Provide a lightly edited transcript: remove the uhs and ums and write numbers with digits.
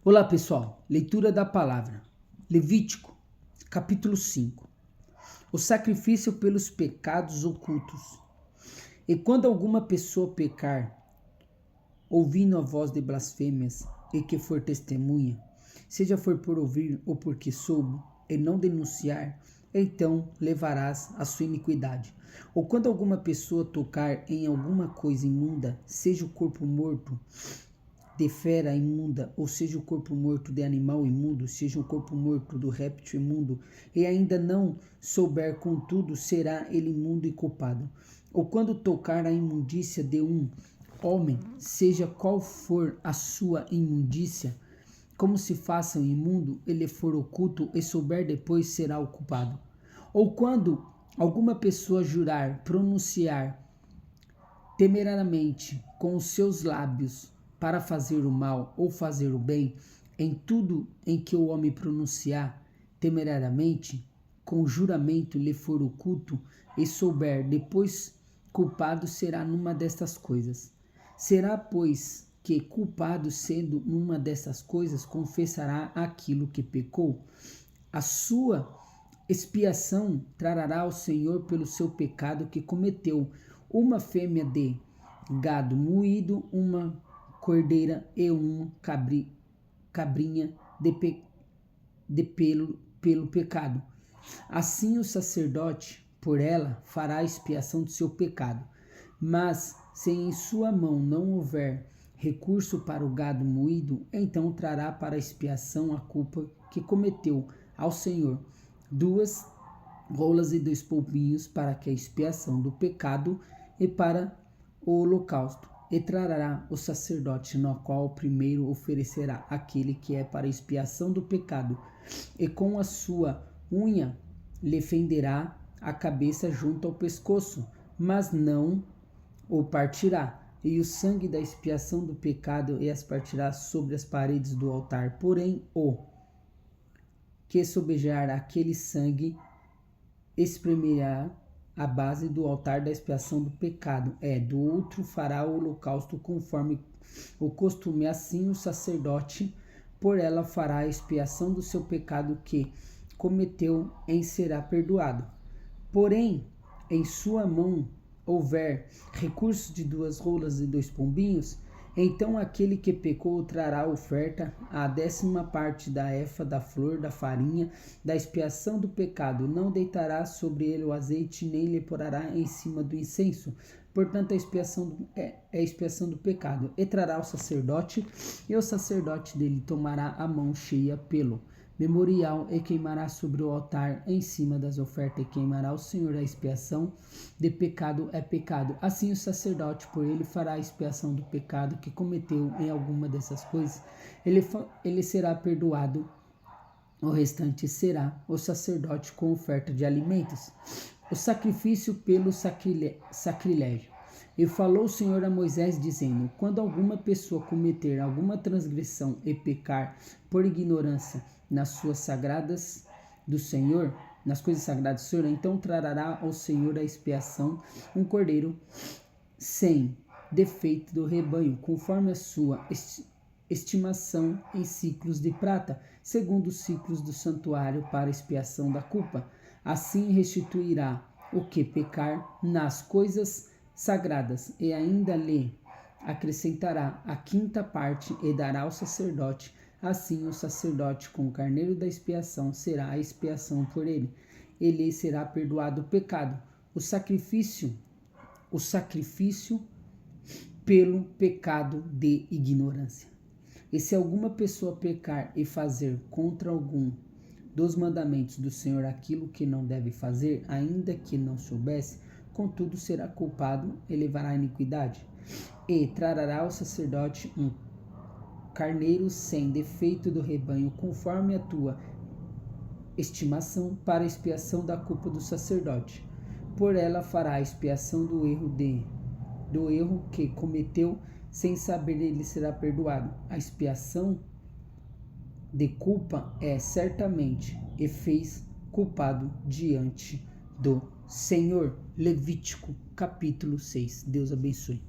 Olá pessoal, leitura da palavra, Levítico, capítulo 5, o sacrifício pelos pecados ocultos. E quando alguma pessoa pecar, ouvindo a voz de blasfêmias, e que for testemunha, seja for por ouvir ou porque soube, e não denunciar, então levarás a sua iniquidade. Ou quando alguma pessoa tocar em alguma coisa imunda, seja o corpo morto de fera imunda, ou seja o corpo morto de animal imundo, seja o corpo morto do réptil imundo, e ainda não souber, contudo, será ele imundo e culpado. Ou quando tocar a imundícia de um homem, seja qual for a sua imundícia, como se faça um imundo, ele for oculto e souber depois, será o culpado. Ou quando alguma pessoa jurar, pronunciar temerariamente com os seus lábios para fazer o mal ou fazer o bem, em tudo em que o homem pronunciar temerariamente, com juramento lhe for oculto, e souber depois, culpado será numa destas coisas. Será, pois, que culpado sendo numa dessas coisas, confessará aquilo que pecou. A sua expiação trará ao Senhor pelo seu pecado que cometeu, uma fêmea de gado moído, uma cordeira e uma cabrinha de pelo pecado. Assim o sacerdote por ela fará a expiação do seu pecado. Mas se em sua mão não houver recurso para o gado moído, então trará para a expiação a culpa que cometeu ao Senhor 2 rolas e 2 pombinhos para que a expiação do pecado e para o holocausto. E trará o sacerdote, no qual primeiro oferecerá aquele que é para expiação do pecado, e com a sua unha lhe fenderá a cabeça junto ao pescoço, mas não o partirá. E o sangue da expiação do pecado e as partirá sobre as paredes do altar. Porém, o que sobejar aquele sangue espremerá a base do altar da expiação do pecado, do outro fará o holocausto conforme o costume. Assim o sacerdote por ela fará a expiação do seu pecado que cometeu, em será perdoado. Porém, em sua mão houver recurso de 2 rolas e 2 pombinhos, então aquele que pecou trará a oferta, a 10ª parte da efa da flor da farinha da expiação do pecado. Não deitará sobre ele o azeite, nem lhe porá em cima do incenso. Portanto, a expiação é a expiação do pecado. E trará o sacerdote, e o sacerdote dele tomará a mão cheia pelo memorial e queimará sobre o altar em cima das ofertas, e queimará ao Senhor a expiação de pecado é pecado. Assim o sacerdote por ele fará a expiação do pecado que cometeu em alguma dessas coisas, ele será perdoado. O restante será o sacerdote com oferta de alimentos. O sacrifício pelo sacrilégio. E falou o Senhor a Moisés, dizendo: quando alguma pessoa cometer alguma transgressão e pecar por ignorância nas suas sagradas do Senhor, nas coisas sagradas do Senhor, então trará ao Senhor a expiação um cordeiro sem defeito do rebanho, conforme a sua estimação em ciclos de prata, segundo os ciclos do santuário, para expiação da culpa. Assim restituirá o que pecar nas coisas sagradas, e ainda lhe acrescentará a 5ª parte e dará ao sacerdote. Assim o sacerdote com o carneiro da expiação será a expiação por ele. Ele será perdoado o pecado. O sacrifício pelo pecado de ignorância. E se alguma pessoa pecar e fazer contra algum dos mandamentos do Senhor aquilo que não deve fazer, ainda que não soubesse, contudo será culpado e levará a iniquidade. E trará ao sacerdote um carneiro sem defeito do rebanho, conforme a tua estimação, para a expiação da culpa do sacerdote. Por ela fará a expiação do erro que cometeu, sem saber, ele será perdoado. A expiação de culpa é certamente e fez culpado diante do Senhor. Levítico, capítulo 6. Deus abençoe.